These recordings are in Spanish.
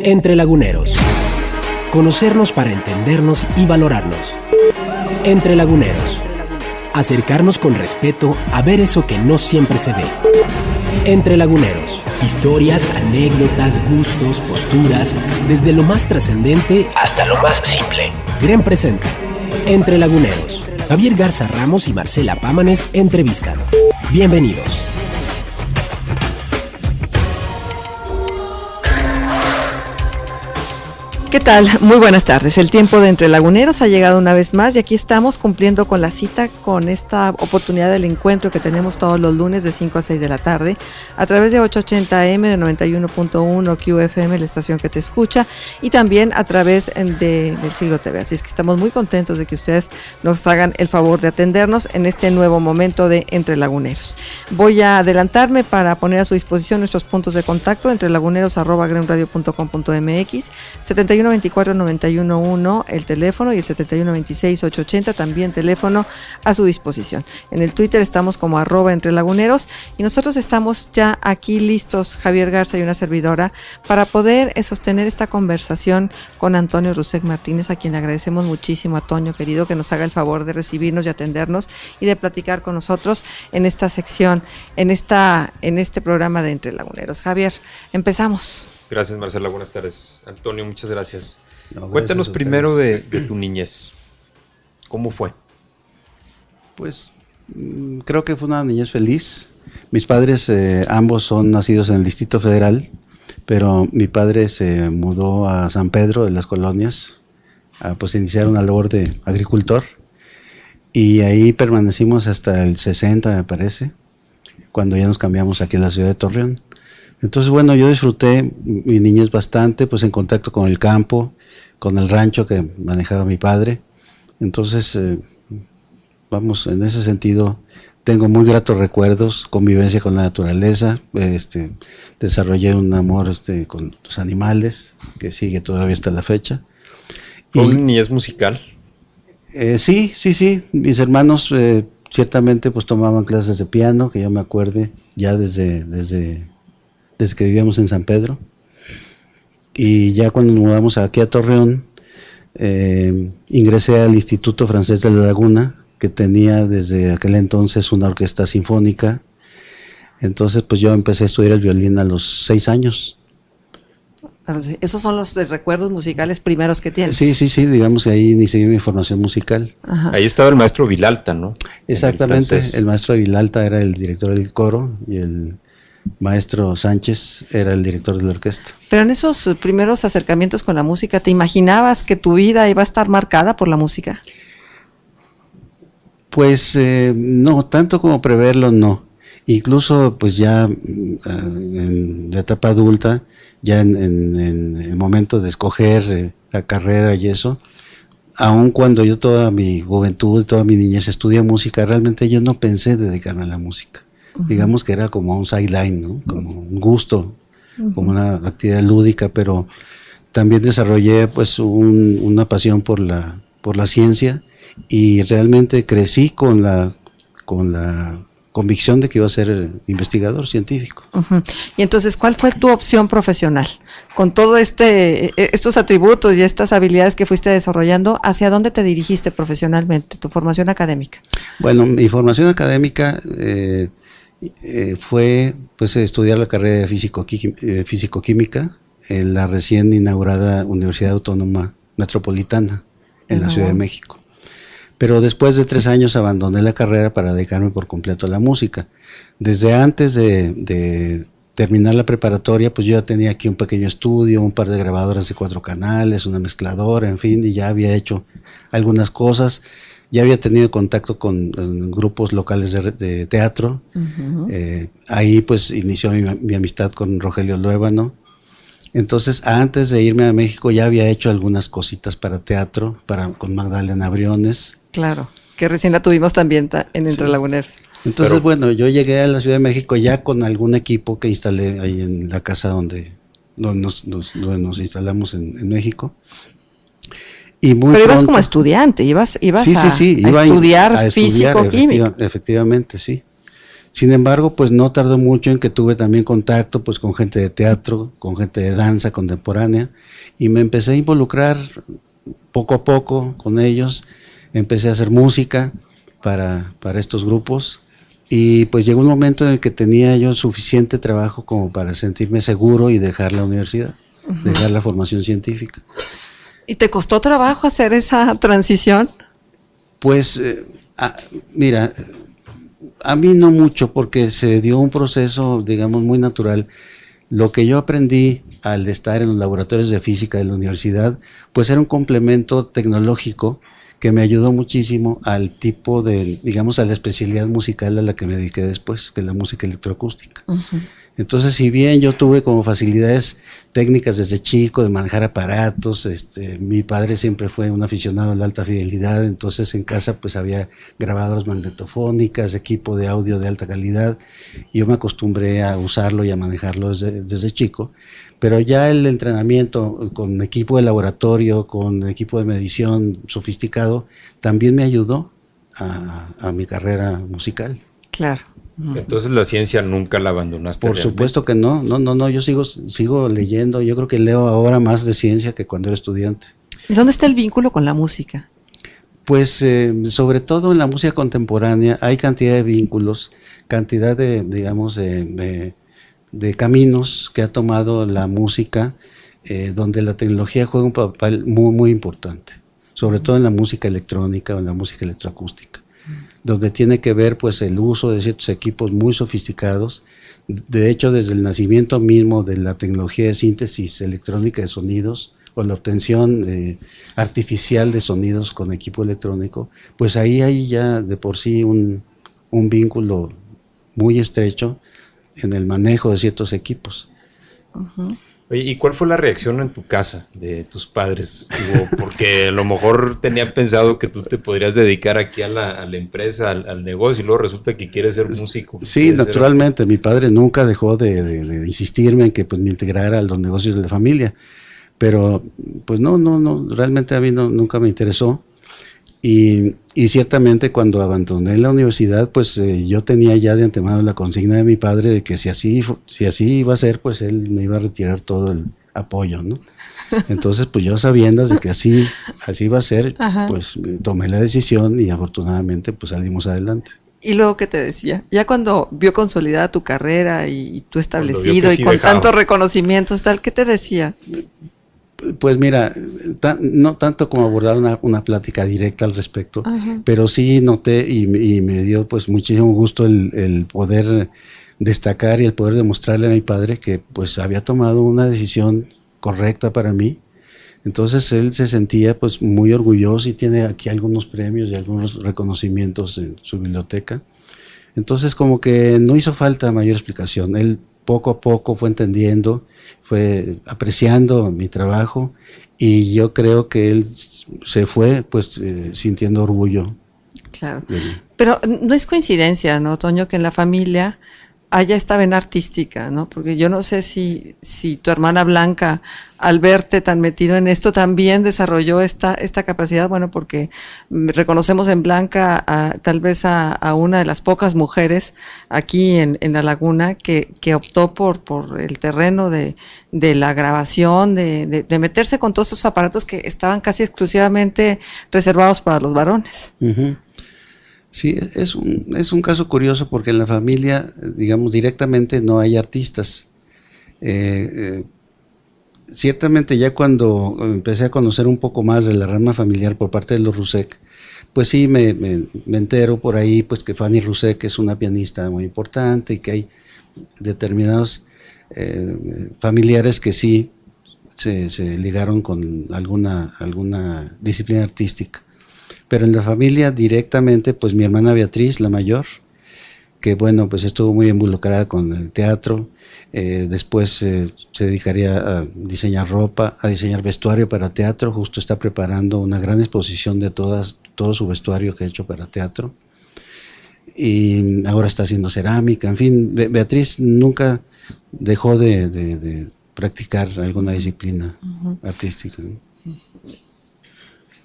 Entre Laguneros. Conocernos para entendernos y valorarnos. Entre Laguneros. Acercarnos con respeto a ver eso que no siempre se ve. Entre Laguneros. Historias, anécdotas, gustos, posturas, desde lo más trascendente hasta lo más simple. Gren presenta Entre Laguneros. Javier Garza Ramos y Marcela Pámanes entrevistan. Bienvenidos. ¿Qué tal? Muy buenas tardes. El tiempo de Entre Laguneros ha llegado una vez más y aquí estamos cumpliendo con la cita, con esta oportunidad del encuentro que tenemos todos los lunes de 5 a 6 de la tarde a través de 880M de 91.1 QFM, la estación que te escucha, y también a través del Siglo TV. Así es que estamos muy contentos de que ustedes nos hagan el favor de atendernos en este nuevo momento de Entre Laguneros. Voy a adelantarme para poner a su disposición nuestros puntos de contacto: entrelaguneros@grenradio.com.mx, 7124-911 el teléfono, y el 7126-880 también teléfono a su disposición. En el Twitter estamos como @entrelaguneros, y nosotros estamos ya aquí listos, Javier Garza y una servidora, para poder sostener esta conversación con Antonio Rusek Martínez, a quien le agradecemos muchísimo, a Toño querido, que nos haga el favor de recibirnos y atendernos y de platicar con nosotros en esta sección, en este programa de Entre Laguneros. Javier, empezamos. Gracias, Marcela. Buenas tardes. Antonio, muchas gracias. Gracias. Cuéntanos primero de tu niñez. ¿Cómo fue? Pues creo que fue una niñez feliz. Mis padres ambos son nacidos en el Distrito Federal, pero mi padre se mudó a San Pedro de las Colonias a iniciar una labor de agricultor, y ahí permanecimos hasta el 60, me parece, cuando ya nos cambiamos aquí a la ciudad de Torreón. Entonces, bueno, yo disfruté mi niñez bastante, pues en contacto con el campo, con el rancho que manejaba mi padre. Entonces, en ese sentido, tengo muy gratos recuerdos, convivencia con la naturaleza, desarrollé un amor con los animales, que sigue todavía hasta la fecha. ¿Fue una niñez musical? Sí, mis hermanos ciertamente pues tomaban clases de piano, que yo me acuerde ya desde que vivíamos en San Pedro, y ya cuando nos mudamos aquí a Torreón, ingresé al Instituto Francés de la Laguna, que tenía desde aquel entonces una orquesta sinfónica. Entonces pues yo empecé a estudiar el violín a los 6 años. Esos son los recuerdos musicales primeros que tienes. Sí, digamos que ahí inicié mi formación musical. Ajá. Ahí estaba el maestro Vilalta, ¿no? Exactamente, el maestro Vilalta era el director del coro y el maestro Sánchez era el director de la orquesta. Pero en esos primeros acercamientos con la música, ¿te imaginabas que tu vida iba a estar marcada por la música? Pues no, tanto como preverlo, no. Incluso pues ya en la etapa adulta, ya en el momento de escoger la carrera y eso, aun cuando yo toda mi juventud, toda mi niñez estudié música, realmente yo no pensé dedicarme a la música. Uh-huh. Digamos que era como un sideline, ¿no? Como un gusto, uh-huh, como una actividad lúdica, pero también desarrollé pues una pasión por la ciencia, y realmente crecí con la convicción de que iba a ser investigador científico. Uh-huh. Y entonces, ¿cuál fue tu opción profesional? Con todo estos atributos y estas habilidades que fuiste desarrollando, ¿hacia dónde te dirigiste profesionalmente, tu formación académica? Bueno, mi formación académica fue pues estudiar la carrera de físico-química en la recién inaugurada Universidad Autónoma Metropolitana en la Ciudad de México. Pero después de 3 años abandoné la carrera para dedicarme por completo a la música. Desde antes de terminar la preparatoria, pues yo ya tenía aquí un pequeño estudio, un par de grabadoras de 4 canales, una mezcladora, en fin, y ya había hecho algunas cosas. Ya había tenido contacto con grupos locales de teatro. Uh-huh. Ahí pues inició mi amistad con Rogelio Luébano. Entonces, antes de irme a México ya había hecho algunas cositas para teatro, con Magdalena Briones. Claro, que recién la tuvimos también en Entre Laguneros. Entonces, bueno, yo llegué a la Ciudad de México ya con algún equipo que instalé ahí en la casa donde nos instalamos en México. Y muy Pero ibas pronto, como estudiante, ibas sí, a iba estudiar físico-química. Efectivamente, sí. Sin embargo, pues no tardó mucho en que tuve también contacto pues con gente de teatro, con gente de danza contemporánea, y me empecé a involucrar poco a poco con ellos. Empecé a hacer música para estos grupos, y pues llegó un momento en el que tenía yo suficiente trabajo como para sentirme seguro y dejar la universidad, dejar la formación científica. ¿Y te costó trabajo hacer esa transición? Pues, mira, a mí no mucho, porque se dio un proceso, digamos, muy natural. Lo que yo aprendí al estar en los laboratorios de física de la universidad, pues era un complemento tecnológico que me ayudó muchísimo al tipo de, digamos, a la especialidad musical a la que me dediqué después, que es la música electroacústica. Entonces, si bien yo tuve como facilidades técnicas desde chico de manejar aparatos, mi padre siempre fue un aficionado a la alta fidelidad, entonces en casa pues había grabadoras magnetofónicas, equipo de audio de alta calidad, y yo me acostumbré a usarlo y a manejarlo desde chico. Pero ya el entrenamiento con equipo de laboratorio, con equipo de medición sofisticado, también me ayudó a mi carrera musical. Claro. Entonces la ciencia nunca la abandonaste. Por supuesto que no, yo sigo leyendo. Yo creo que leo ahora más de ciencia que cuando era estudiante. ¿Y dónde está el vínculo con la música? Pues sobre todo en la música contemporánea hay cantidad de vínculos, cantidad de, digamos, de caminos que ha tomado la música, donde la tecnología juega un papel muy, muy importante, sobre todo en la música electrónica o en la música electroacústica, donde tiene que ver pues el uso de ciertos equipos muy sofisticados. De hecho, desde el nacimiento mismo de la tecnología de síntesis electrónica de sonidos, o la obtención artificial de sonidos con equipo electrónico, pues ahí hay ya de por sí un vínculo muy estrecho en el manejo de ciertos equipos. Oye, ¿y cuál fue la reacción en tu casa de tus padres? Digo, porque a lo mejor tenían pensado que tú te podrías dedicar aquí a la empresa, al negocio, y luego resulta que quieres ser músico. Sí, naturalmente. Mi padre nunca dejó de insistirme en que pues me integrara a los negocios de la familia. Pero pues no, realmente a mí nunca me interesó. Y ciertamente cuando abandoné la universidad, pues yo tenía ya de antemano la consigna de mi padre de que si así iba a ser, pues él me iba a retirar todo el apoyo, ¿no? Entonces, pues yo sabiendo de que así iba a ser, pues tomé la decisión y afortunadamente pues salimos adelante. ¿Y luego qué te decía? Ya cuando vio consolidada tu carrera y tú establecido y sí con dejaba tantos reconocimientos, tal, ¿qué te decía? Pues mira, no tanto como abordar una plática directa al respecto, pero sí noté y me dio pues muchísimo gusto el poder destacar y el poder demostrarle a mi padre que pues había tomado una decisión correcta para mí. Entonces él se sentía pues muy orgulloso y tiene aquí algunos premios y algunos reconocimientos en su biblioteca. Entonces como que no hizo falta mayor explicación. Él poco a poco fue entendiendo, fue apreciando mi trabajo, y yo creo que él se fue pues sintiendo orgullo. Claro. Pero no es coincidencia, ¿no, Toño, que en la familia haya esta vena artística, ¿no? Porque yo no sé si tu hermana Blanca, al verte tan metido en esto, también desarrolló esta capacidad, bueno, porque reconocemos en Blanca tal vez a una de las pocas mujeres aquí en la Laguna que optó por el terreno de la grabación, de meterse con todos esos aparatos que estaban casi exclusivamente reservados para los varones. Uh-huh. Sí, es un caso curioso porque en la familia, digamos, directamente no hay artistas. Ciertamente ya cuando empecé a conocer un poco más de la rama familiar por parte de los Rusek, pues sí me entero por ahí pues que Fanny Rusek es una pianista muy importante y que hay determinados familiares que sí se ligaron con alguna disciplina artística. Pero en la familia directamente, pues mi hermana Beatriz, la mayor, que bueno, pues estuvo muy involucrada con el teatro, después se dedicaría a diseñar ropa, a diseñar vestuario para teatro, justo está preparando una gran exposición de todo su vestuario que ha hecho para teatro, y ahora está haciendo cerámica, en fin, Beatriz nunca dejó de practicar alguna disciplina artística, ¿no?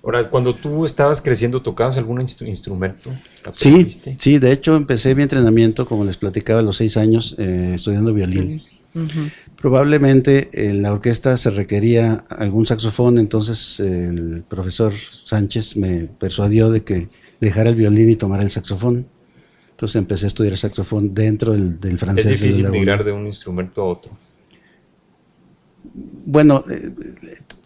Ahora, cuando tú estabas creciendo, ¿tocabas algún instrumento? Sí, de hecho empecé mi entrenamiento, como les platicaba, a los 6 años, estudiando violín. Probablemente en la orquesta se requería algún saxofón, entonces el profesor Sánchez me persuadió de que dejara el violín y tomara el saxofón. Entonces empecé a estudiar saxofón dentro del francés. ¿Es difícil migrar de un instrumento a otro? Bueno,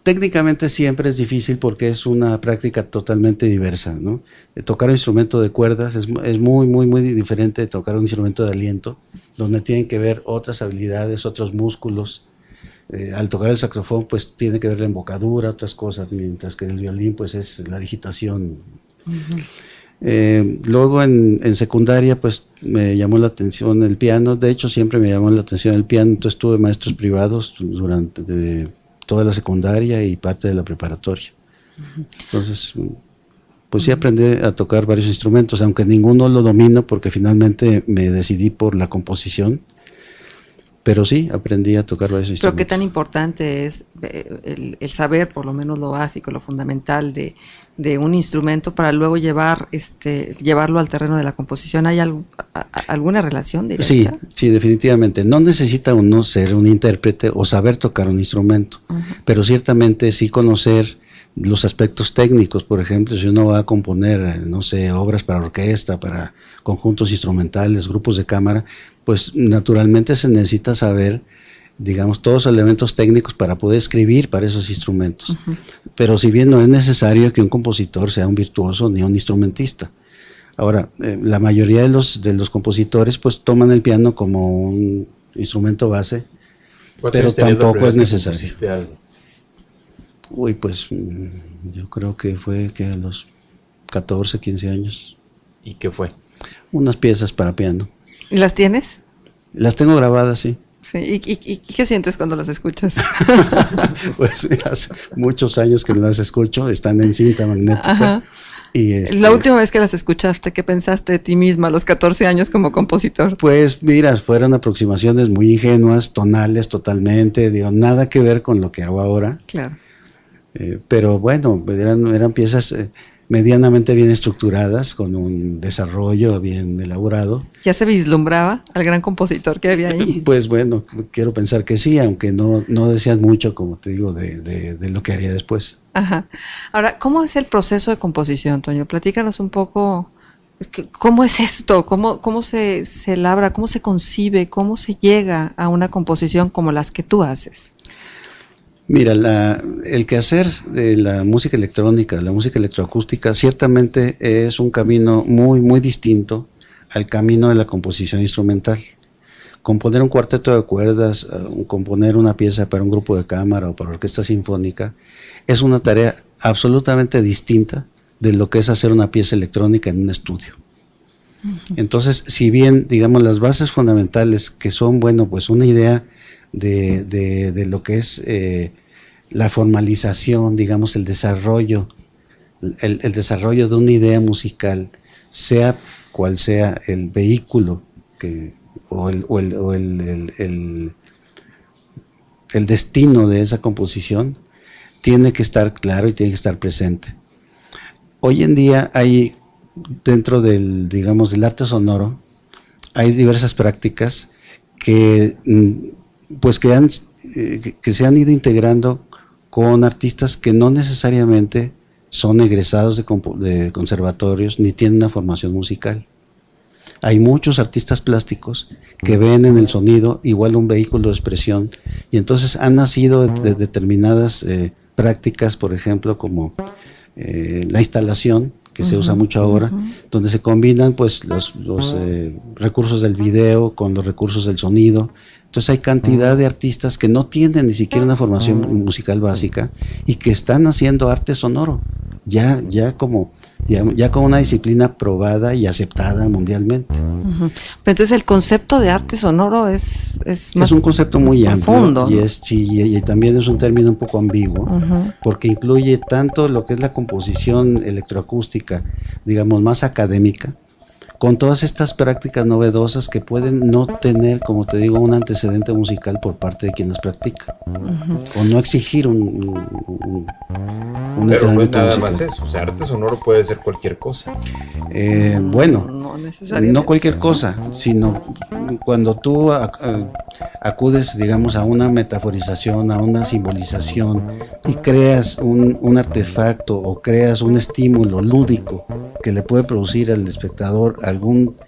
técnicamente siempre es difícil porque es una práctica totalmente diversa, ¿no? Tocar un instrumento de cuerdas es muy, muy, muy diferente de tocar un instrumento de aliento, donde tienen que ver otras habilidades, otros músculos. Al tocar el saxofón, pues tiene que ver la embocadura, otras cosas, mientras que en el violín, pues es la digitación. Luego en secundaria, pues me llamó la atención el piano. De hecho, siempre me llamó la atención el piano. Entonces tuve maestros privados durante toda la secundaria y parte de la preparatoria. Entonces, pues sí aprendí a tocar varios instrumentos, aunque ninguno lo domino porque finalmente me decidí por la composición. Pero sí, aprendí a tocar varios instrumentos. Pero qué tan importante es el saber, por lo menos lo básico, lo fundamental de un instrumento para luego llevarlo al terreno de la composición. ¿Hay alguna relación directa? Sí, definitivamente. No necesita uno ser un intérprete o saber tocar un instrumento, pero ciertamente sí conocer los aspectos técnicos. Por ejemplo, si uno va a componer, no sé, obras para orquesta, para conjuntos instrumentales, grupos de cámara, pues naturalmente se necesita saber, digamos, todos los elementos técnicos para poder escribir para esos instrumentos. Pero si bien no es necesario que un compositor sea un virtuoso ni un instrumentista. Ahora, la mayoría de los compositores pues toman el piano como un instrumento base, pero tampoco es necesario. Algo? Uy, pues yo creo que fue a los 14, 15 años. ¿Y qué fue? Unas piezas para piano. ¿Y las tienes? Las tengo grabadas, sí. Sí. ¿Y qué sientes cuando las escuchas? Pues mira, hace muchos años que no las escucho, están en cinta magnética. Ajá. Y la última vez que las escuchaste, ¿qué pensaste de ti misma a los 14 años como compositor? Pues mira, fueron aproximaciones muy ingenuas, tonales totalmente, digo, nada que ver con lo que hago ahora. Claro. Pero bueno, eran piezas medianamente bien estructuradas, con un desarrollo bien elaborado. ¿Ya se vislumbraba al gran compositor que había ahí? Pues bueno, quiero pensar que sí, aunque no decían mucho, como te digo, de lo que haría después. Ajá. Ahora, ¿cómo es el proceso de composición, Toño? Platícanos un poco, ¿cómo es esto? ¿Cómo se labra? ¿Cómo se concibe? ¿Cómo se llega a una composición como las que tú haces? Mira, el quehacer de la música electrónica, la música electroacústica, ciertamente es un camino muy, muy distinto al camino de la composición instrumental. Componer un cuarteto de cuerdas, componer una pieza para un grupo de cámara o para orquesta sinfónica, es una tarea absolutamente distinta de lo que es hacer una pieza electrónica en un estudio. Entonces, si bien, digamos, las bases fundamentales que son, bueno, pues una idea de lo que es la formalización, digamos, el desarrollo de una idea musical, sea cual sea el vehículo el destino de esa composición, tiene que estar claro y tiene que estar presente. Hoy en día hay, dentro del arte sonoro, hay diversas prácticas que se han ido integrando con artistas que no necesariamente son egresados de conservatorios ni tienen una formación musical. Hay muchos artistas plásticos que ven en el sonido igual un vehículo de expresión, y entonces han nacido de determinadas prácticas, por ejemplo, como la instalación, que se usa mucho ahora, donde se combinan pues los recursos del video con los recursos del sonido. Entonces hay cantidad de artistas que no tienen ni siquiera una formación musical básica y que están haciendo arte sonoro, ya como una disciplina probada y aceptada mundialmente. Pero entonces el concepto de arte sonoro es un concepto muy profundo, amplio, y también es un término un poco ambiguo, porque incluye tanto lo que es la composición electroacústica, digamos, más académica, con todas estas prácticas novedosas que pueden no tener, como te digo, un antecedente musical por parte de quien las practica, o no exigir un pero no es entrenamiento nada musical. más eso, o sea, arte sonoro puede ser cualquier cosa. Bueno, No necesariamente. no cualquier cosa, sino cuando tú acudes, digamos, a una metaforización, a una simbolización y creas un artefacto o creas un estímulo lúdico que le puede producir al espectador algún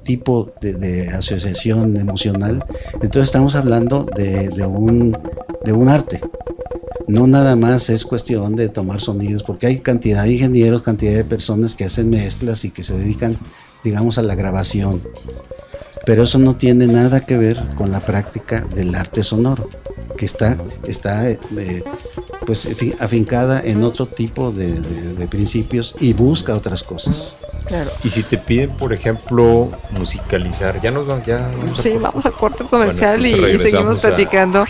tipo de asociación emocional, entonces estamos hablando de un arte. No nada más es cuestión de tomar sonidos, porque hay cantidad de ingenieros, cantidad de personas que hacen mezclas y que se dedican, digamos, a la grabación. Pero eso no tiene nada que ver con la práctica del arte sonoro, que está pues afincada en otro tipo de principios y busca otras cosas. Claro. Y si te piden, por ejemplo, musicalizar, ya nos vamos, ya vamos a Sí, corte. vamos a corte comercial. Bueno, y entonces seguimos regresamos platicando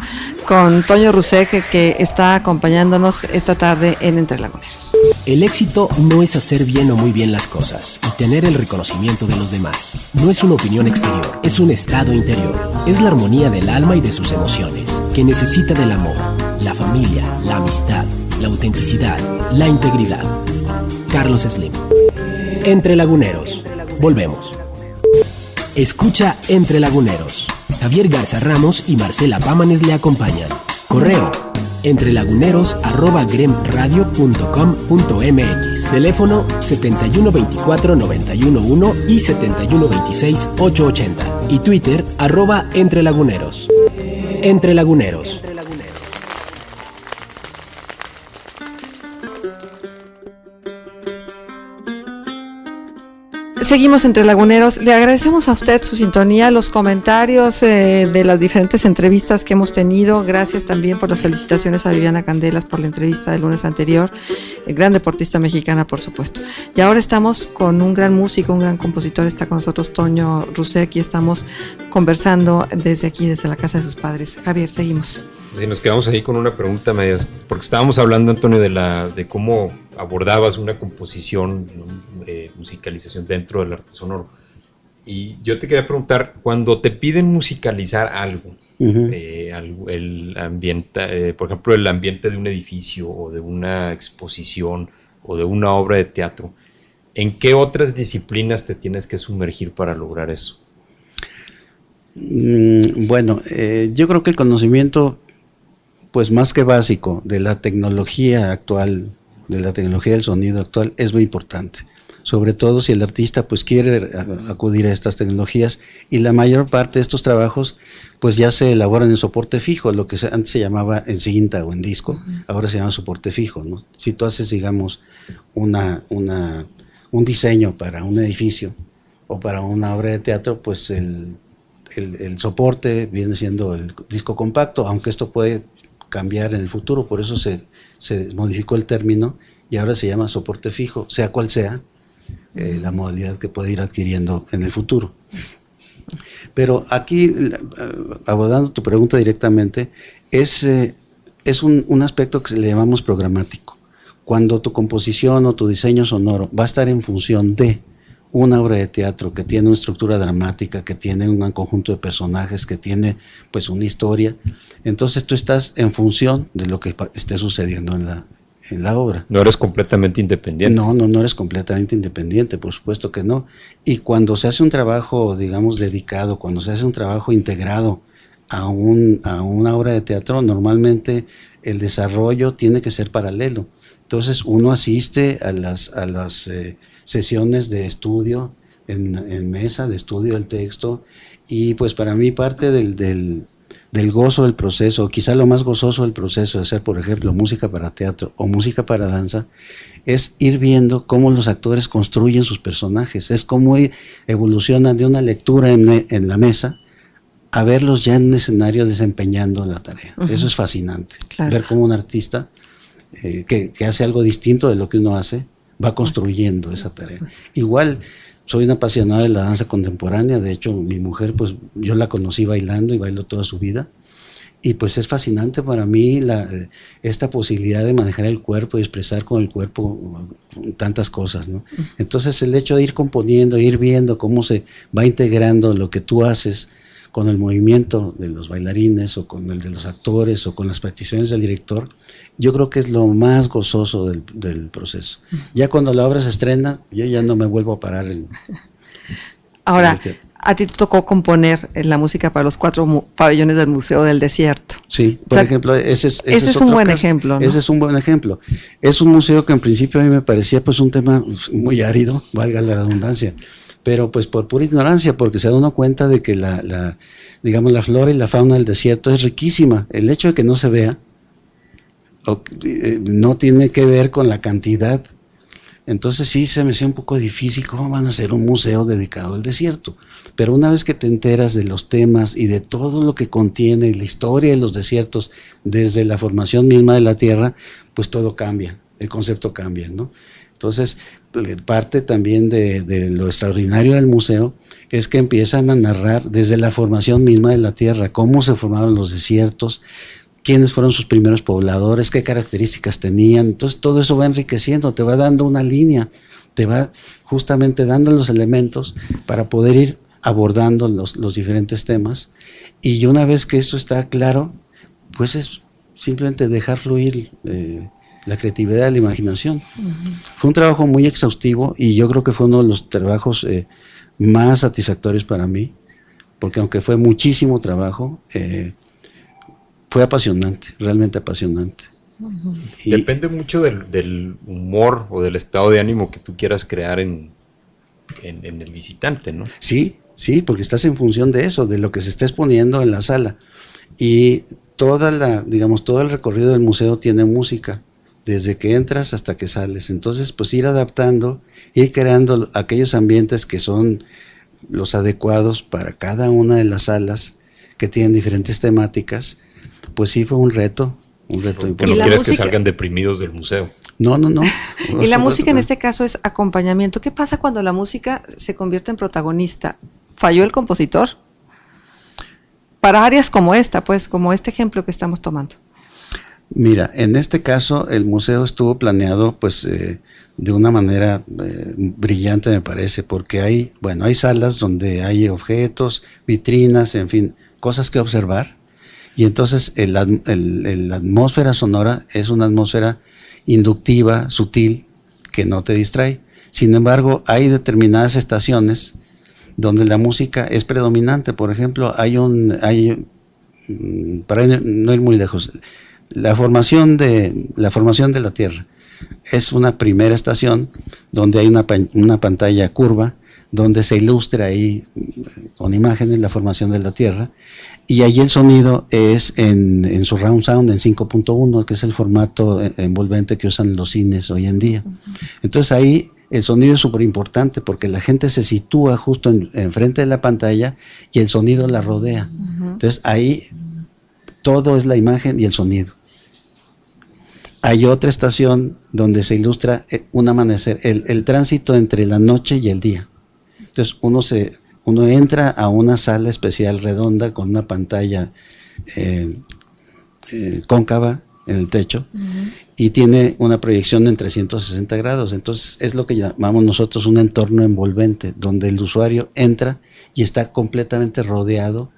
con Toño Rusek, que está acompañándonos esta tarde en Entre Laguneros. El éxito no es hacer bien o muy bien las cosas y tener el reconocimiento de los demás. No es una opinión exterior, es un estado interior. Es la armonía del alma y de sus emociones, que necesita del amor, la familia, la amistad, la autenticidad, la integridad. Carlos Slim. Entre Laguneros. Volvemos. Escucha Entre Laguneros. Javier Garza Ramos y Marcela Pámanes le acompañan. Correo: entrelaguneros@gremradio.com.mx. Teléfono 7124-911 y 7126-880. Y Twitter @entrelaguneros. Entre Laguneros. Seguimos Entre Laguneros. Le agradecemos a usted su sintonía, los comentarios de las diferentes entrevistas que hemos tenido. Gracias también por las felicitaciones a Viviana Candelas por la entrevista del lunes anterior. Gran deportista mexicana, por supuesto. Y ahora estamos con un gran músico, un gran compositor. Está con nosotros Toño Rusek y estamos conversando desde aquí, desde la casa de sus padres. Javier, seguimos. Si nos quedamos ahí con una pregunta medias, porque estábamos hablando, Antonio, de cómo abordabas una composición, musicalización dentro del arte sonoro. Y yo te quería preguntar, cuando te piden musicalizar algo, el ambiente, por ejemplo, el ambiente de un edificio o de una exposición o de una obra de teatro, ¿en qué otras disciplinas te tienes que sumergir para lograr eso? Bueno, yo creo que el conocimiento, pues más que básico, de la tecnología actual, de la tecnología del sonido actual, es muy importante. Sobre todo si el artista pues quiere acudir a estas tecnologías, y la mayor parte de estos trabajos pues ya se elaboran en soporte fijo, lo que antes se llamaba en cinta o en disco, ahora se llama soporte fijo, ¿no? Si tú haces, digamos, un diseño para un edificio o para una obra de teatro, pues el soporte viene siendo el disco compacto, aunque esto puede cambiar en el futuro, por eso se modificó el término y ahora se llama soporte fijo, sea cual sea la modalidad que puede ir adquiriendo en el futuro. Pero aquí, abordando tu pregunta directamente, es un aspecto que le llamamos programático. Cuando tu composición o tu diseño sonoro va a estar en función de una obra de teatro que tiene una estructura dramática, que tiene un conjunto de personajes, que tiene pues una historia, entonces tú estás en función de lo que esté sucediendo en la obra. No eres completamente independiente. No eres completamente independiente, por supuesto que no. Y cuando se hace un trabajo, digamos, dedicado, cuando se hace un trabajo integrado a una obra de teatro, normalmente el desarrollo tiene que ser paralelo. Entonces uno asiste a las sesiones de estudio en mesa, de estudio del texto, y pues para mí parte del gozo del proceso, quizá lo más gozoso del proceso de hacer, por ejemplo, música para teatro o música para danza, es ir viendo cómo los actores construyen sus personajes, es cómo evolucionan de una lectura en la mesa a verlos ya en un escenario desempeñando la tarea. Eso es fascinante, Claro. ver cómo un artista que hace algo distinto de lo que uno hace, va construyendo esa tarea. Igual, soy un apasionado de la danza contemporánea, de hecho mi mujer, pues yo la conocí bailando y bailó toda su vida, Y pues es fascinante para mí esta posibilidad de manejar el cuerpo y expresar con el cuerpo tantas cosas, ¿no? Entonces el hecho de ir componiendo, ir viendo cómo se va integrando lo que tú haces con el movimiento de los bailarines o con el de los actores o con las peticiones del director, yo creo que es lo más gozoso del proceso. Ya cuando la obra se estrena, yo ya no me vuelvo a parar. Ahora, a ti te tocó componer la música para los 4 pabellones del Museo del Desierto. Sí, por ejemplo, ese es un buen ejemplo, ¿no? Ese es un buen ejemplo. Es un museo que en principio a mí me parecía pues un tema muy árido, valga la redundancia, pero pues por pura ignorancia, porque se da uno cuenta de que digamos, la flora y la fauna del desierto es riquísima. El hecho de que no se vea no tiene que ver con la cantidad. Entonces sí se me hacía un poco difícil cómo van a hacer un museo dedicado al desierto. Pero una vez que te enteras de los temas y de todo lo que contiene la historia de los desiertos desde la formación misma de la Tierra, pues todo cambia, el concepto cambia, ¿no? Entonces, parte también de lo extraordinario del museo es que empiezan a narrar desde la formación misma de la Tierra, cómo se formaron los desiertos, quiénes fueron sus primeros pobladores, qué características tenían. Entonces todo eso va enriqueciendo, te va dando una línea, te va justamente dando los elementos para poder ir abordando los diferentes temas. Y una vez que esto está claro, pues es simplemente dejar fluir la creatividad, la imaginación. Fue un trabajo muy exhaustivo y yo creo que fue uno de los trabajos más satisfactorios para mí, porque aunque fue muchísimo trabajo, fue apasionante, realmente apasionante. Depende mucho del humor o del estado de ánimo que tú quieras crear en el visitante, ¿no? Sí, porque estás en función de eso, de lo que se está exponiendo en la sala. Y todo el recorrido del museo tiene música, desde que entras hasta que sales. Entonces, pues ir adaptando, ir creando aquellos ambientes que son los adecuados para cada una de las salas que tienen diferentes temáticas. Pues sí, fue un reto importante. Que no quieres que salgan deprimidos del museo. No. Y la música en este caso es acompañamiento. ¿Qué pasa cuando la música se convierte en protagonista? ¿Falló el compositor? Para áreas como esta, pues, como este ejemplo que estamos tomando. Mira, en este caso el museo estuvo planeado pues de una manera brillante, me parece, porque hay salas donde hay objetos, vitrinas, en fin, cosas que observar. Y entonces la atmósfera sonora es una atmósfera inductiva, sutil, que no te distrae. Sin embargo, hay determinadas estaciones donde la música es predominante. Por ejemplo, para no ir muy lejos, la formación de la Tierra es una primera estación donde hay una pantalla curva donde se ilustra ahí con imágenes la formación de la Tierra, y allí el sonido es en surround sound en 5.1, que es el formato envolvente que usan los cines hoy en día. Entonces ahí el sonido es súper importante porque la gente se sitúa justo enfrente de la pantalla y el sonido la rodea. Entonces ahí todo es la imagen y el sonido. Hay otra estación donde se ilustra un amanecer, el tránsito entre la noche y el día. Entonces uno entra a una sala especial redonda con una pantalla cóncava en el techo y tiene una proyección en 360 grados. Entonces es lo que llamamos nosotros un entorno envolvente, donde el usuario entra y está completamente rodeado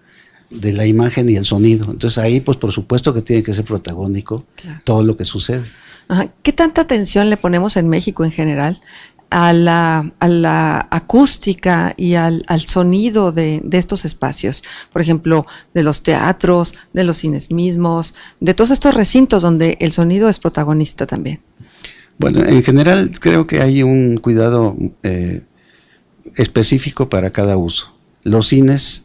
de la imagen y el sonido. Entonces ahí pues por supuesto que tiene que ser protagónico todo lo que sucede. Ajá. ¿Qué tanta atención le ponemos en México en general a la acústica y al sonido de estos espacios? Por ejemplo, de los teatros, de los cines mismos, de todos estos recintos donde el sonido es protagonista también. Bueno, en general creo que hay un cuidado específico para cada uso. Los cines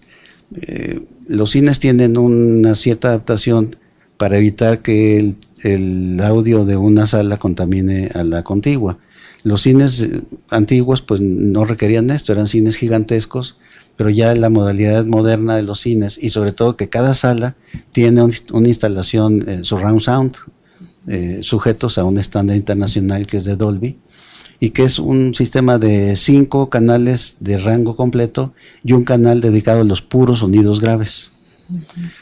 tienen una cierta adaptación para evitar que el audio de una sala contamine a la contigua. Los cines antiguos pues no requerían esto, eran cines gigantescos, pero ya la modalidad moderna de los cines y sobre todo que cada sala tiene una instalación surround sound, sujetos a un estándar internacional que es de Dolby, y que es un sistema de 5 canales de rango completo y un canal dedicado a los puros sonidos graves.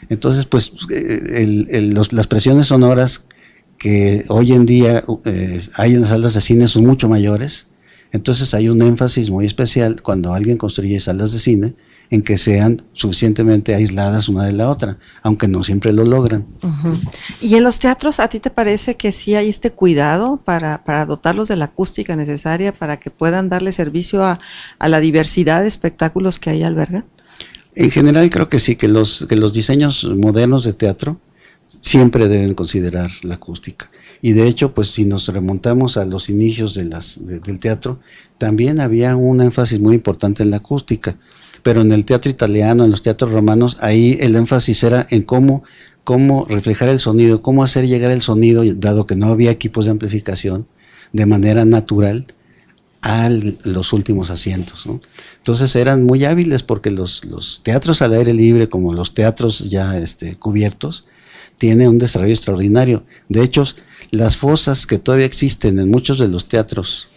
Entonces, pues las presiones sonoras que hoy en día hay en las salas de cine son mucho mayores. Entonces hay un énfasis muy especial cuando alguien construye salas de cine en que sean suficientemente aisladas una de la otra, aunque no siempre lo logran. ¿Y en los teatros a ti te parece que sí hay este cuidado para dotarlos de la acústica necesaria para que puedan darle servicio a la diversidad de espectáculos que ahí albergan? En general creo que sí, que los diseños modernos de teatro siempre deben considerar la acústica. Y de hecho, pues si nos remontamos a los inicios del teatro, también había un énfasis muy importante en la acústica. Pero en el teatro italiano, en los teatros romanos, ahí el énfasis era en cómo reflejar el sonido, cómo hacer llegar el sonido, dado que no había equipos de amplificación, de manera natural a los últimos asientos, ¿no? Entonces eran muy hábiles porque los teatros al aire libre, como los teatros ya cubiertos, tienen un desarrollo extraordinario. De hecho, las fosas que todavía existen en muchos de los teatros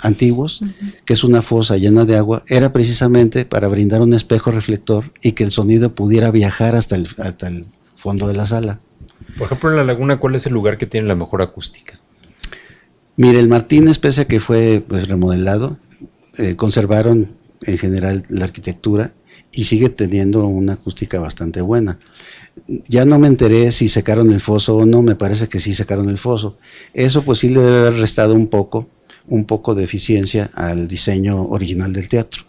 antiguos, que es una fosa llena de agua, era precisamente para brindar un espejo reflector y que el sonido pudiera viajar hasta el fondo de la sala. Por ejemplo, en La Laguna, ¿cuál es el lugar que tiene la mejor acústica? Mire, el Martínez, pese a que fue remodelado, conservaron en general la arquitectura y sigue teniendo una acústica bastante buena. Ya no me enteré si secaron el foso o no, me parece que sí secaron el foso. Eso pues sí le debe haber restado un poco de eficiencia al diseño original del teatro.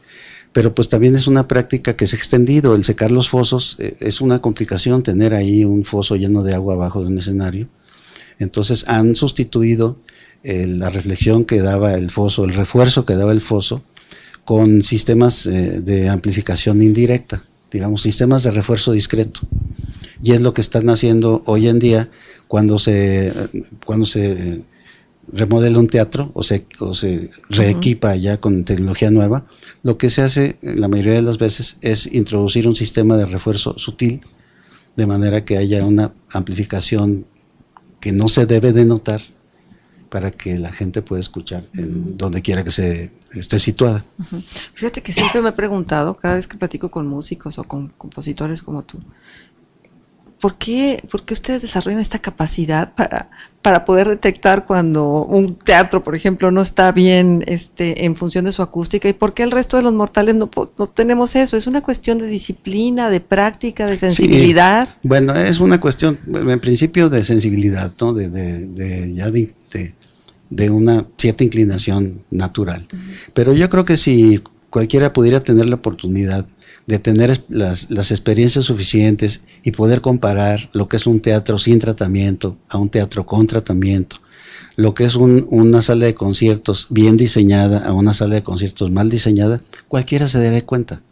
Pero pues también es una práctica que se ha extendido. El secar los fosos es una complicación, tener ahí un foso lleno de agua abajo de un escenario. Entonces han sustituido la reflexión que daba el foso, el refuerzo que daba el foso, con sistemas de amplificación indirecta, digamos, sistemas de refuerzo discreto. Y es lo que están haciendo hoy en día cuando se remodela un teatro o se reequipa ya con tecnología nueva. Lo que se hace la mayoría de las veces es introducir un sistema de refuerzo sutil, de manera que haya una amplificación que no se debe de notar para que la gente pueda escuchar en donde quiera que se esté situada. Fíjate que siempre me he preguntado, cada vez que platico con músicos o con compositores como tú, ¿por qué ustedes desarrollan esta capacidad para poder detectar cuando un teatro, por ejemplo, no está bien en función de su acústica? ¿Y por qué el resto de los mortales no tenemos eso? ¿Es una cuestión de disciplina, de práctica, de sensibilidad? Sí, bueno, es una cuestión, en principio, de sensibilidad, ¿no? De una cierta inclinación natural. Pero yo creo que si cualquiera pudiera tener la oportunidad de tener las experiencias suficientes y poder comparar lo que es un teatro sin tratamiento a un teatro con tratamiento, lo que es una sala de conciertos bien diseñada a una sala de conciertos mal diseñada, cualquiera se daría cuenta.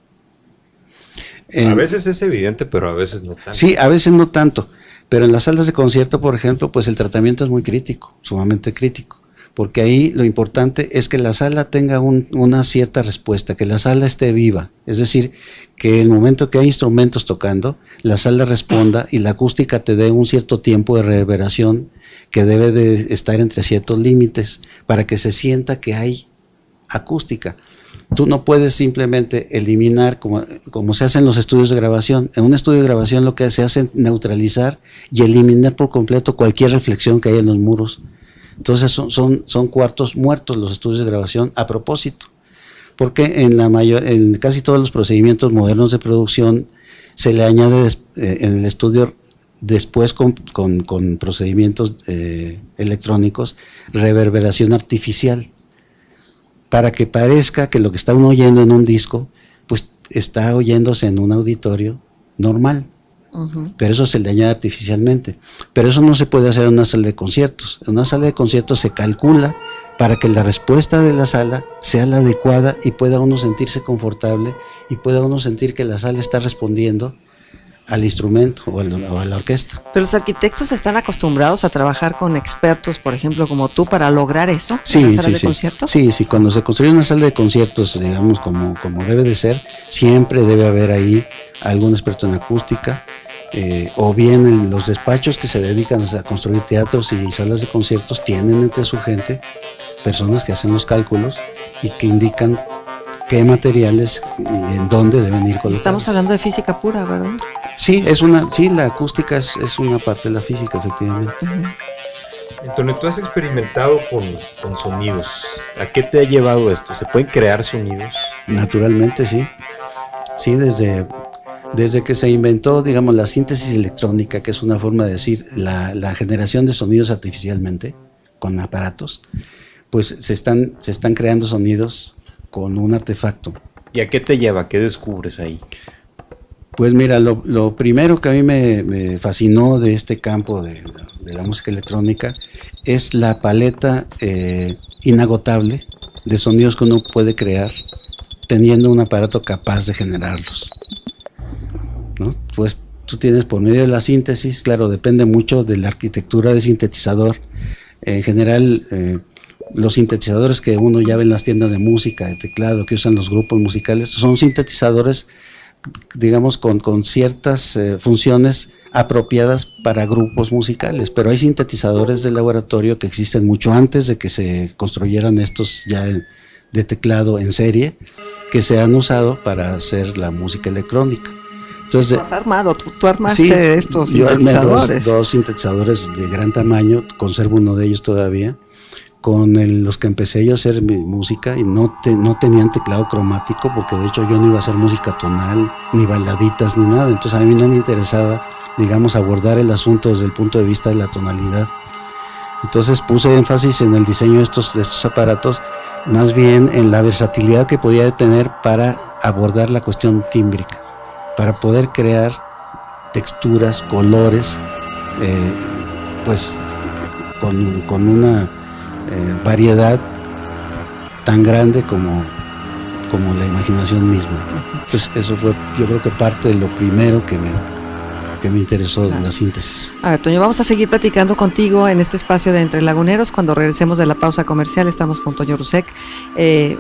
A veces es evidente, pero a veces no tanto. Sí, a veces no tanto, pero en las salas de concierto, por ejemplo, pues el tratamiento es muy crítico, sumamente crítico. Porque ahí lo importante es que la sala tenga una cierta respuesta, que la sala esté viva, es decir, que el momento que hay instrumentos tocando, la sala responda y la acústica te dé un cierto tiempo de reverberación que debe de estar entre ciertos límites para que se sienta que hay acústica. Tú no puedes simplemente eliminar, como se hace en los estudios de grabación. En un estudio de grabación lo que se hace es neutralizar y eliminar por completo cualquier reflexión que haya en los muros. Entonces son cuartos muertos los estudios de grabación a propósito, porque en casi todos los procedimientos modernos de producción se le añade en el estudio después con procedimientos electrónicos reverberación artificial, para que parezca que lo que está uno oyendo en un disco pues está oyéndose en un auditorio normal. Pero eso se le añade artificialmente. Pero eso no se puede hacer en una sala de conciertos. En una sala de conciertos se calcula para que la respuesta de la sala sea la adecuada y pueda uno sentirse confortable y pueda uno sentir que la sala está respondiendo al instrumento o a la orquesta. Pero los arquitectos están acostumbrados a trabajar con expertos, por ejemplo, como tú, para lograr eso en las salas de conciertos. Sí, cuando se construye una sala de conciertos, digamos, como debe de ser, siempre debe haber ahí algún experto en acústica, o bien en los despachos que se dedican a construir teatros y salas de conciertos tienen entre su gente personas que hacen los cálculos y que indican qué materiales y en dónde deben ir colocados. Estamos hablando de física pura, ¿verdad? Sí, la acústica es una parte de la física, efectivamente. Antonio, tú has experimentado con sonidos. ¿A qué te ha llevado esto? ¿Se pueden crear sonidos? Naturalmente, sí. Sí, desde que se inventó, digamos, la síntesis electrónica, que es una forma de decir la generación de sonidos artificialmente con aparatos, pues se están creando sonidos con un artefacto. ¿Y a qué te lleva? ¿Qué descubres ahí? Pues mira, lo primero que a mí me fascinó de este campo de la música electrónica es la paleta inagotable de sonidos que uno puede crear teniendo un aparato capaz de generarlos, ¿no? Pues tú tienes por medio de la síntesis, claro, depende mucho de la arquitectura del sintetizador. En general, los sintetizadores que uno ya ve en las tiendas de música, de teclado, que usan los grupos musicales, son sintetizadores, digamos, con ciertas funciones apropiadas para grupos musicales, pero hay sintetizadores de laboratorio que existen mucho antes de que se construyeran estos ya de teclado en serie, que se han usado para hacer la música electrónica. Entonces, ¿tú has armado? ¿Tú armaste estos sintetizadores? Yo armé dos sintetizadores de gran tamaño, conservo uno de ellos todavía, con los que empecé yo a hacer mi música, y no tenían teclado cromático, porque de hecho yo no iba a hacer música tonal, ni baladitas, ni nada. Entonces a mí no me interesaba, digamos, abordar el asunto desde el punto de vista de la tonalidad. Entonces puse énfasis en el diseño de estos aparatos, más bien en la versatilidad que podía tener para abordar la cuestión tímbrica, para poder crear texturas, colores, pues con una variedad tan grande como la imaginación misma. Entonces eso fue, yo creo que parte de lo primero que me interesó de la síntesis. A ver, Toño, vamos a seguir platicando contigo en este espacio de Entre Laguneros. Cuando regresemos de la pausa comercial, estamos con Toño Rusek,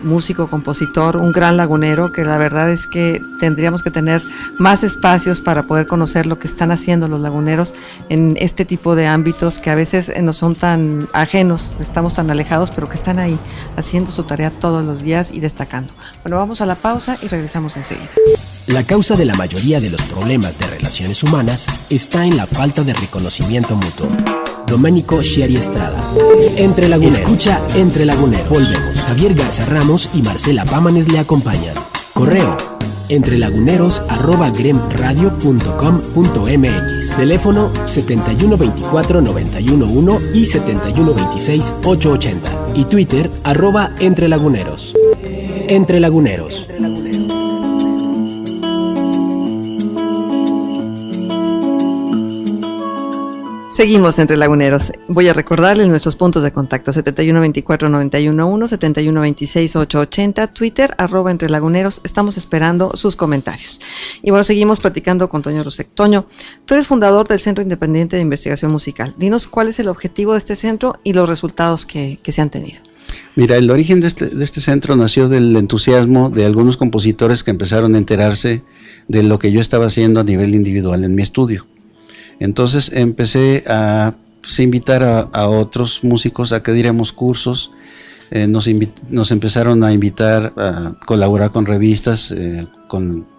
músico, compositor, un gran lagunero, que la verdad es que tendríamos que tener más espacios para poder conocer lo que están haciendo los laguneros en este tipo de ámbitos que a veces nos son tan ajenos, estamos tan alejados, pero que están ahí haciendo su tarea todos los días y destacando. Bueno, vamos a la pausa y regresamos enseguida. La causa de la mayoría de los problemas de relaciones humanas está en la falta de reconocimiento mutuo. Domenico Sciari Estrada. Entre Laguneros. Escucha Entre Laguneros. Volvemos. Javier Garza Ramos y Marcela Pámanes le acompañan. Correo: entrelaguneros@gremradio.com.mx. Teléfono 7124-911 y 7126-880. Y Twitter @entrelaguneros. Entre Laguneros. Seguimos Entre Laguneros. Voy a recordarles nuestros puntos de contacto: 7124-911, 7126-880, Twitter @entrelaguneros. Estamos esperando sus comentarios. Y bueno, seguimos platicando con Toño Rusek. Toño, tú eres fundador del Centro Independiente de Investigación Musical. Dinos cuál es el objetivo de este centro y los resultados que se han tenido. Mira, el origen de este centro nació del entusiasmo de algunos compositores que empezaron a enterarse de lo que yo estaba haciendo a nivel individual en mi estudio. Entonces empecé a invitar a otros músicos a que diéramos cursos. Nos empezaron a invitar a colaborar con revistas,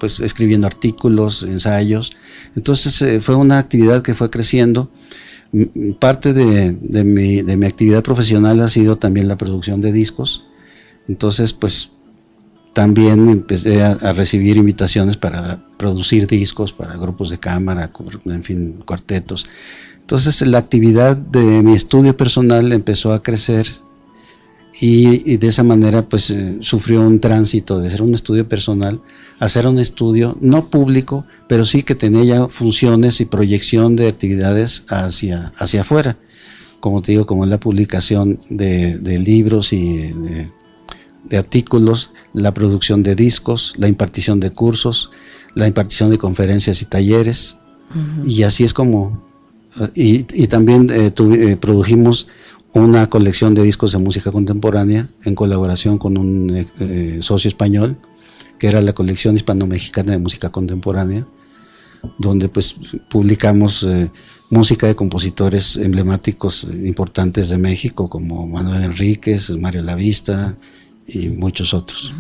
pues escribiendo artículos, ensayos. Entonces fue una actividad que fue creciendo. Parte de mi actividad profesional ha sido también la producción de discos. Entonces pues también empecé a recibir invitaciones para producir discos para grupos de cámara, en fin, cuartetos. Entonces la actividad de mi estudio personal empezó a crecer y de esa manera pues sufrió un tránsito de ser un estudio personal a ser un estudio no público, pero sí que tenía ya funciones y proyección de actividades hacia afuera, como te digo, como la publicación de libros y de artículos, la producción de discos, la impartición de cursos, la impartición de conferencias y talleres. Uh-huh. Y así es como y también produjimos una colección de discos de música contemporánea en colaboración con un socio español, que era la colección hispano-mexicana de música contemporánea, donde pues publicamos música de compositores emblemáticos importantes de México, como Manuel Enríquez, Mario Lavista y muchos otros.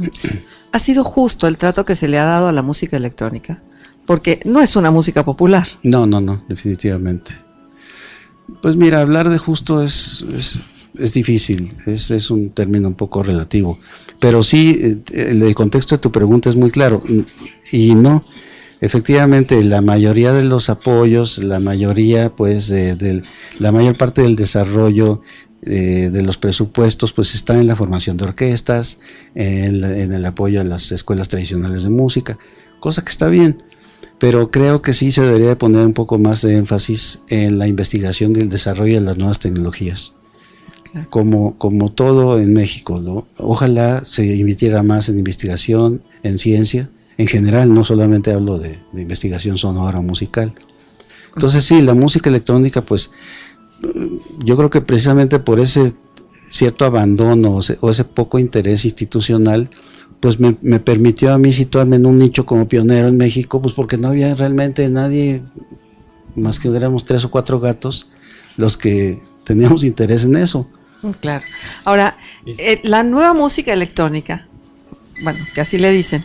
¿Ha sido justo el trato que se le ha dado a la música electrónica? porque no es una música popular. No, definitivamente. Pues mira, hablar de justo es difícil, es un término un poco relativo, pero sí, el contexto de tu pregunta es muy claro, y no, efectivamente la mayoría de los apoyos, la mayoría pues la mayor parte del desarrollo de los presupuestos pues está en la formación de orquestas, en el apoyo a las escuelas tradicionales de música, cosa que está bien, pero creo que sí se debería de poner un poco más de énfasis en la investigación y el desarrollo de las nuevas tecnologías. Claro. Como todo en México, ¿no? Ojalá se invirtiera más en investigación, en ciencia, en general, no solamente hablo de investigación sonora o musical. Entonces sí, la música electrónica, pues yo creo que precisamente por ese cierto abandono o ese poco interés institucional, pues me permitió a mí situarme en un nicho como pionero en México, pues porque no había realmente nadie, más que éramos 3 o 4 gatos, los que teníamos interés en eso. Claro. Ahora, la nueva música electrónica, bueno, que así le dicen,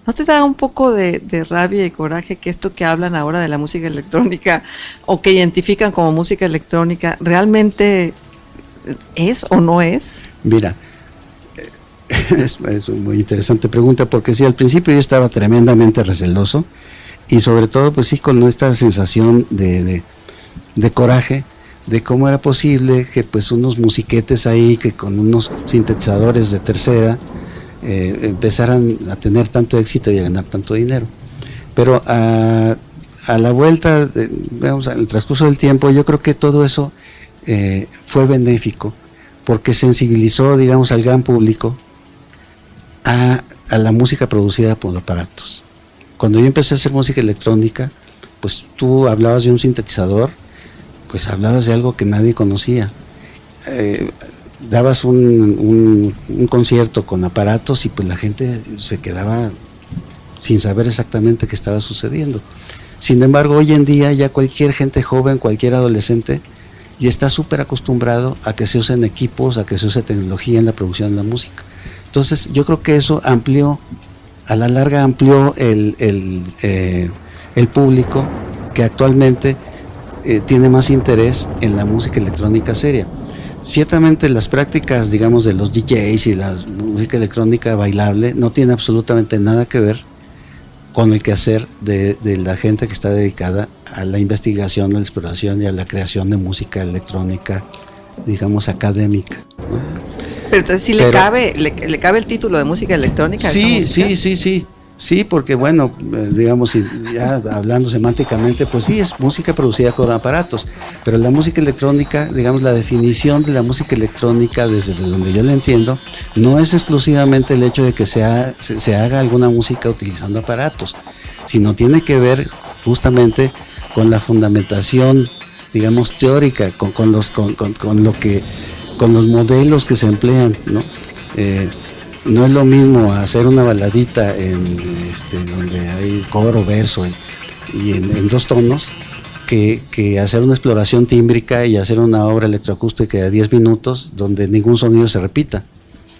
¿no te da un poco de rabia y coraje que esto que hablan ahora de la música electrónica o que identifican como música electrónica realmente es o no es? Mira, es muy interesante pregunta, porque sí, al principio yo estaba tremendamente receloso y sobre todo pues sí con esta sensación de coraje de cómo era posible que pues unos musiquetes ahí que con unos sintetizadores de tercera empezaran a tener tanto éxito y a ganar tanto dinero. Pero a la vuelta, al transcurso del tiempo, yo creo que todo eso fue benéfico, porque sensibilizó, digamos, al gran público a la música producida por aparatos. Cuando yo empecé a hacer música electrónica, pues tú hablabas de un sintetizador, pues hablabas de algo que nadie conocía. Dabas un concierto con aparatos y pues la gente se quedaba sin saber exactamente qué estaba sucediendo. Sin embargo, hoy en día ya cualquier gente joven, cualquier adolescente, ya está súper acostumbrado a que se usen equipos, a que se use tecnología en la producción de la música. Entonces yo creo que eso amplió, a la larga amplió el público que actualmente tiene más interés en la música electrónica seria. Ciertamente las prácticas, digamos, de los DJs y la música electrónica bailable no tiene absolutamente nada que ver con el quehacer de la gente que está dedicada a la investigación, a la exploración y a la creación de música electrónica, digamos, académica, ¿no? Pero entonces sí le cabe el título de música electrónica. Sí, porque bueno, digamos, ya hablando semánticamente, pues sí, es música producida con aparatos, pero la música electrónica, digamos, la definición de la música electrónica, desde donde yo la entiendo, no es exclusivamente el hecho de que se haga alguna música utilizando aparatos, sino tiene que ver justamente con la fundamentación, digamos, teórica, con los modelos que se emplean, ¿no? No es lo mismo hacer una baladita donde hay coro, verso y en 2 tonos que hacer una exploración tímbrica y hacer una obra electroacústica de 10 minutos donde ningún sonido se repita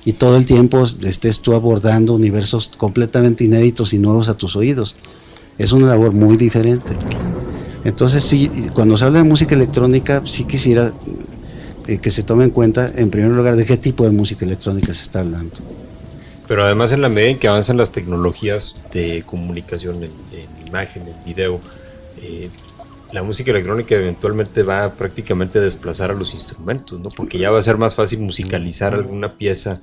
y todo el tiempo estés tú abordando universos completamente inéditos y nuevos a tus oídos. Es una labor muy diferente. Entonces sí, cuando se habla de música electrónica, sí quisiera que se tome en cuenta, en primer lugar, de qué tipo de música electrónica se está hablando. Pero además, en la medida en que avanzan las tecnologías de comunicación en imagen, en video, la música electrónica eventualmente va prácticamente a desplazar a los instrumentos, ¿no? Porque ya va a ser más fácil musicalizar alguna pieza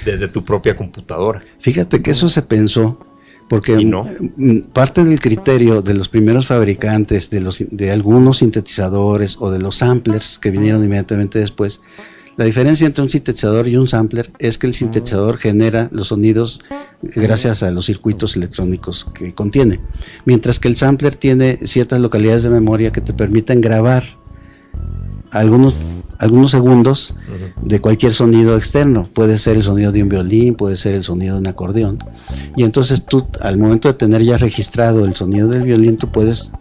desde tu propia computadora. Fíjate que eso se pensó, porque no. Parte del criterio de los primeros fabricantes de algunos sintetizadores o de los samplers que vinieron inmediatamente después, la diferencia entre un sintetizador y un sampler es que el sintetizador genera los sonidos gracias a los circuitos electrónicos que contiene, mientras que el sampler tiene ciertas localidades de memoria que te permiten grabar algunos segundos de cualquier sonido externo. Puede ser el sonido de un violín, puede ser el sonido de un acordeón, y entonces tú, al momento de tener ya registrado el sonido del violín, tú puedes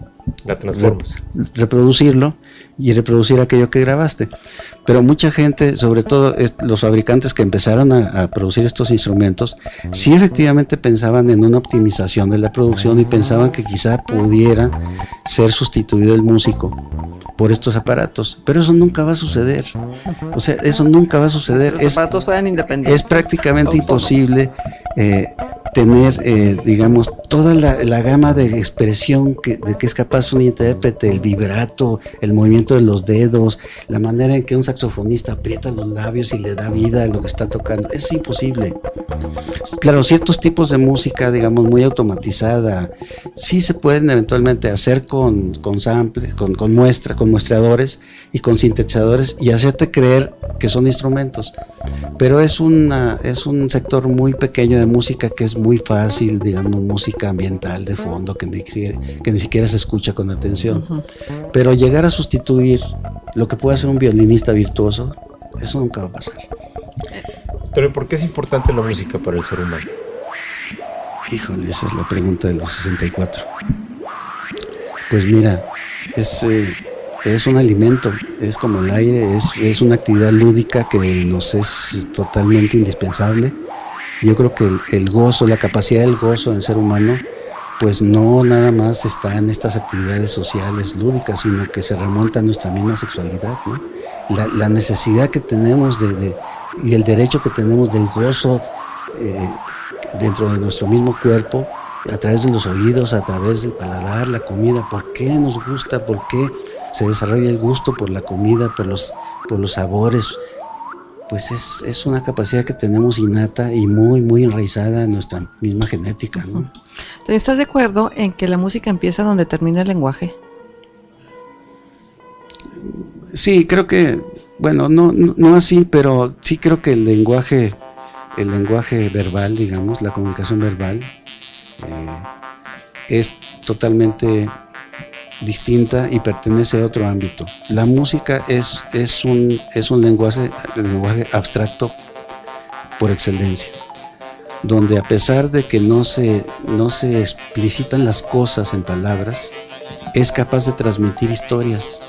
La transformas. Reproducirlo y reproducir aquello que grabaste. Pero mucha gente, sobre todo los fabricantes que empezaron a producir estos instrumentos, sí efectivamente pensaban en una optimización de la producción y pensaban que quizá pudiera ser sustituido el músico por estos aparatos, pero eso nunca va a suceder. O sea, eso nunca va a suceder. Los aparatos fueran independientes. Es prácticamente imposible tener, digamos, toda la gama de expresión de que es capaz un intérprete, el vibrato, el movimiento de los dedos, la manera en que un saxofonista aprieta los labios y le da vida a lo que está tocando. Es imposible. Claro, ciertos tipos de música, digamos, muy automatizada, sí se pueden eventualmente hacer con samples, con muestradores y con sintetizadores y hacerte creer que son instrumentos. Pero es un sector muy pequeño de música que es muy fácil, digamos, música ambiental de fondo que ni siquiera se escucha con atención. Uh-huh. Pero llegar a sustituir lo que puede hacer un violinista virtuoso, eso nunca va a pasar. Pero ¿por qué es importante la música para el ser humano? Híjole, esa es la pregunta de los 64. Pues mira, es un alimento, es como el aire, es una actividad lúdica que nos es totalmente indispensable. Yo creo que el gozo, la capacidad del gozo en el ser humano, pues no nada más está en estas actividades sociales lúdicas, sino que se remonta a nuestra misma sexualidad, ¿no? La necesidad que tenemos y el derecho que tenemos del gozo dentro de nuestro mismo cuerpo, a través de los oídos, a través del paladar, la comida. ¿Por qué nos gusta? ¿Por qué se desarrolla el gusto por la comida, por los sabores? Pues es una capacidad que tenemos innata y muy, muy enraizada en nuestra misma genética, ¿no? Entonces, ¿estás de acuerdo en que la música empieza donde termina el lenguaje? Sí, creo que, bueno, no así, pero sí creo que el lenguaje verbal, digamos, la comunicación verbal, es totalmente distinta y pertenece a otro ámbito. La música es un lenguaje abstracto por excelencia, donde a pesar de que no se explicitan las cosas en palabras, es capaz de transmitir historias.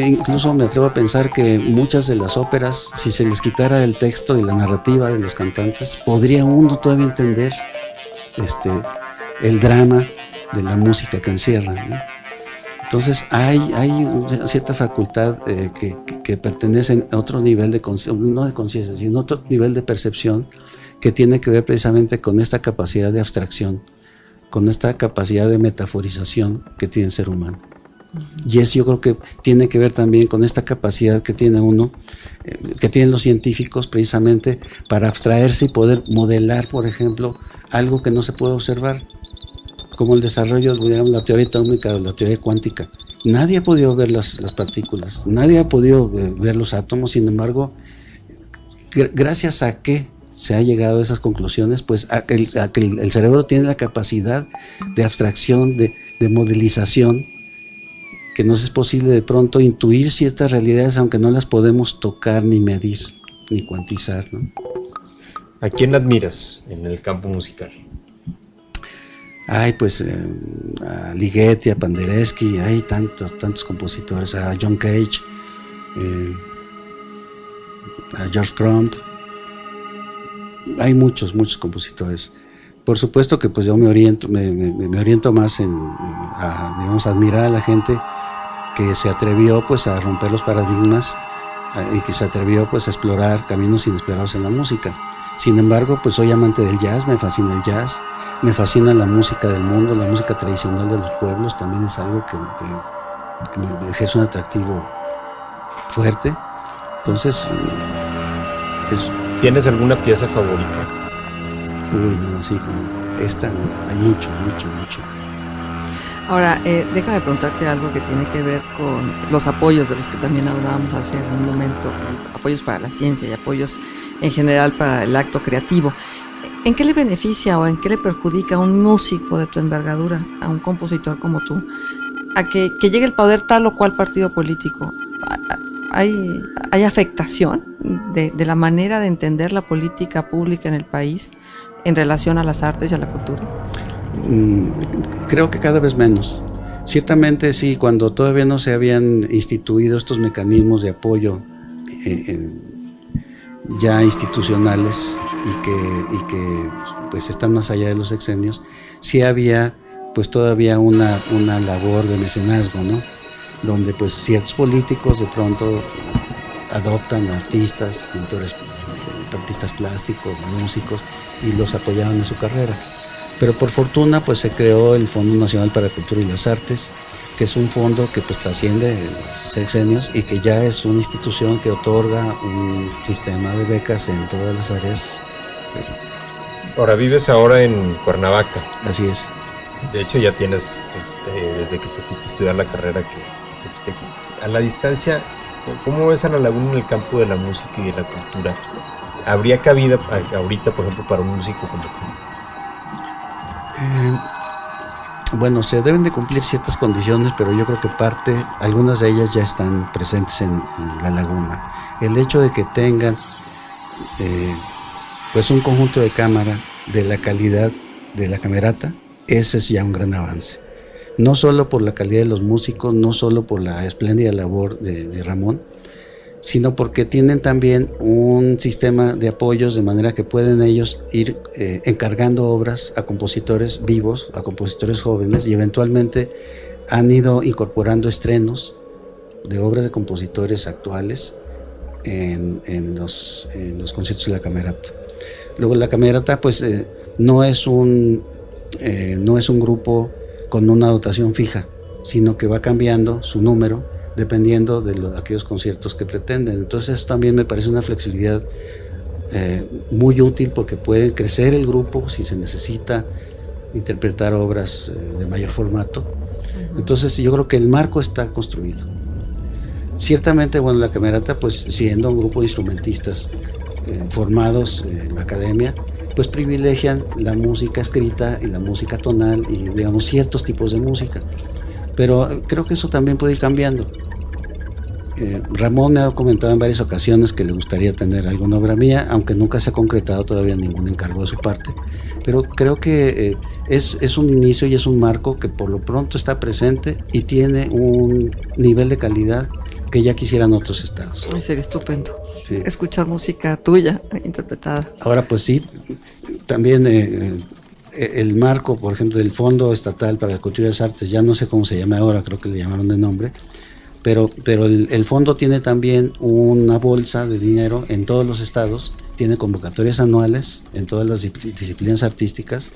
Incluso me atrevo a pensar que muchas de las óperas, si se les quitara el texto y la narrativa de los cantantes, podría uno todavía entender el drama de la música que encierra, ¿no? Entonces hay una cierta facultad que pertenece a otro nivel de conciencia, no de conciencia, sino otro nivel de percepción, que tiene que ver precisamente con esta capacidad de abstracción, con esta capacidad de metaforización que tiene el ser humano. Y eso yo creo que tiene que ver también con esta capacidad que tiene uno, que tienen los científicos precisamente para abstraerse y poder modelar, por ejemplo, algo que no se puede observar, como el desarrollo, digamos, la teoría atómica o la teoría cuántica. Nadie ha podido ver las partículas, nadie ha podido ver los átomos. Sin embargo, gracias a que se ha llegado a esas conclusiones, pues a que el cerebro tiene la capacidad de abstracción, de modelización, que nos es posible de pronto intuir ciertas realidades, aunque no las podemos tocar, ni medir, ni cuantizar, ¿no? ¿A quién admiras en el campo musical? Ay, pues a Ligeti, a Penderecki, hay tantos compositores, a John Cage, a George Crumb. Hay muchos compositores. Por supuesto que pues yo me oriento más digamos, admirar a la gente que se atrevió pues a romper los paradigmas y que se atrevió pues a explorar caminos inesperados en la música. Sin embargo, pues soy amante del jazz, me fascina el jazz, me fascina la música del mundo, la música tradicional de los pueblos, también es algo que me ejerce un atractivo fuerte. Entonces, ¿tienes alguna pieza favorita? Uy, no, así como esta, no, hay mucho. Ahora, déjame preguntarte algo que tiene que ver con los apoyos de los que también hablábamos hace un momento, apoyos para la ciencia y apoyos en general para el acto creativo. ¿En qué le beneficia o en qué le perjudica a un músico de tu envergadura, a un compositor como tú, a que llegue el poder tal o cual partido político? ¿Hay afectación de la manera de entender la política pública en el país en relación a las artes y a la cultura? Creo que cada vez menos. Ciertamente sí, cuando todavía no se habían instituido estos mecanismos de apoyo ya institucionales y que pues están más allá de los sexenios, sí había pues todavía una labor de mecenazgo, ¿no? Donde pues ciertos políticos de pronto adoptan artistas, pintores, artistas plásticos, músicos, y los apoyaban en su carrera. Pero por fortuna pues se creó el Fondo Nacional para la Cultura y las Artes, que es un fondo que pues trasciende los sexenios y que ya es una institución que otorga un sistema de becas en todas las áreas. Ahora vives ahora en Cuernavaca. Así es. De hecho ya tienes, pues, desde que te fuiste a estudiar la carrera que a la distancia, ¿cómo ves a La Laguna en el campo de la música y de la cultura? ¿Habría cabida ahorita, por ejemplo, para un músico como tú? Bueno, se deben de cumplir ciertas condiciones, pero yo creo que algunas de ellas ya están presentes en La Laguna. El hecho de que tengan pues un conjunto de cámara de la calidad de la Camerata, ese es ya un gran avance. No solo por la calidad de los músicos, no solo por la espléndida labor de Ramón, sino porque tienen también un sistema de apoyos, de manera que pueden ellos ir encargando obras a compositores vivos, a compositores jóvenes, y eventualmente han ido incorporando estrenos de obras de compositores actuales en los conciertos de la Camerata. Luego la Camerata pues no es un grupo con una dotación fija, sino que va cambiando su número dependiendo de aquellos conciertos que pretenden. Entonces eso también me parece una flexibilidad muy útil, porque puede crecer el grupo si se necesita interpretar obras de mayor formato. Entonces yo creo que el marco está construido. Ciertamente, bueno, la Camerata, pues siendo un grupo de instrumentistas formados en la academia, pues privilegian la música escrita y la música tonal y, digamos, ciertos tipos de música. Pero creo que eso también puede ir cambiando. Ramón me ha comentado en varias ocasiones que le gustaría tener alguna obra mía, aunque nunca se ha concretado todavía ningún encargo de su parte. Pero creo que es un inicio y es un marco que por lo pronto está presente y tiene un nivel de calidad que ya quisieran otros estados. Sería estupendo, sí, escuchar música tuya interpretada. Ahora pues sí, también el marco, por ejemplo, del Fondo Estatal para la Cultura y las Artes, ya no sé cómo se llama ahora, creo que le llamaron de nombre, pero el fondo tiene también una bolsa de dinero en todos los estados, tiene convocatorias anuales en todas las disciplinas artísticas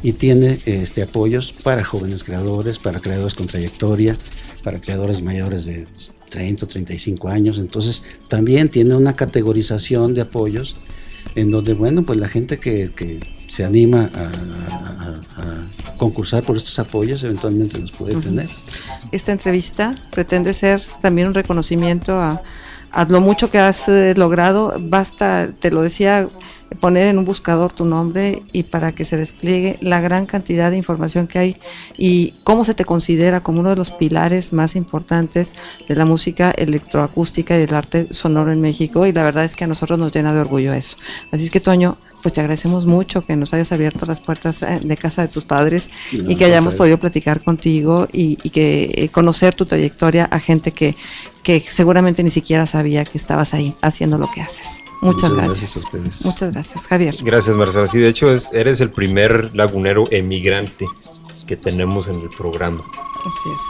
y tiene apoyos para jóvenes creadores, para creadores con trayectoria, para creadores mayores de 30 o 35 años. Entonces también tiene una categorización de apoyos en donde, bueno, pues la gente que se anima a concursar por estos apoyos eventualmente los puede tener. Esta entrevista pretende ser también un reconocimiento a lo mucho que has logrado. Basta, te lo decía, poner en un buscador tu nombre y para que se despliegue la gran cantidad de información que hay y cómo se te considera como uno de los pilares más importantes de la música electroacústica y del arte sonoro en México, y la verdad es que a nosotros nos llena de orgullo eso. Así es que, Toño, pues te agradecemos mucho que nos hayas abierto las puertas de casa de tus padres y que hayamos podido platicar contigo y que conocer tu trayectoria a gente que seguramente ni siquiera sabía que estabas ahí haciendo lo que haces. Muchas gracias a ustedes. Muchas gracias, Javier. Gracias, Marcela. Sí, de hecho eres el primer lagunero emigrante que tenemos en el programa. Así es.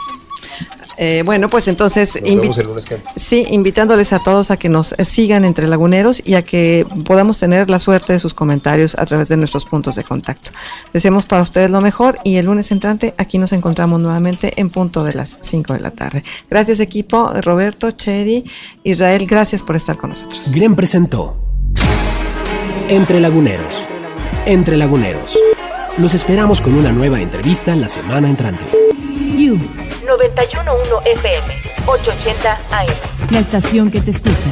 Bueno, pues entonces nos vemos el lunes que entra. Sí, invitándoles a todos a que nos sigan entre laguneros y a que podamos tener la suerte de sus comentarios a través de nuestros puntos de contacto. Deseamos para ustedes lo mejor y el lunes entrante aquí nos encontramos nuevamente en punto de las 5 de la tarde. Gracias, equipo. Roberto, Chedi, Israel, gracias por estar con nosotros. Grem presentó Entre Laguneros. Entre Laguneros. Los esperamos con una nueva entrevista la semana entrante. You 91.1 FM, 880 AM. La estación que te escucha.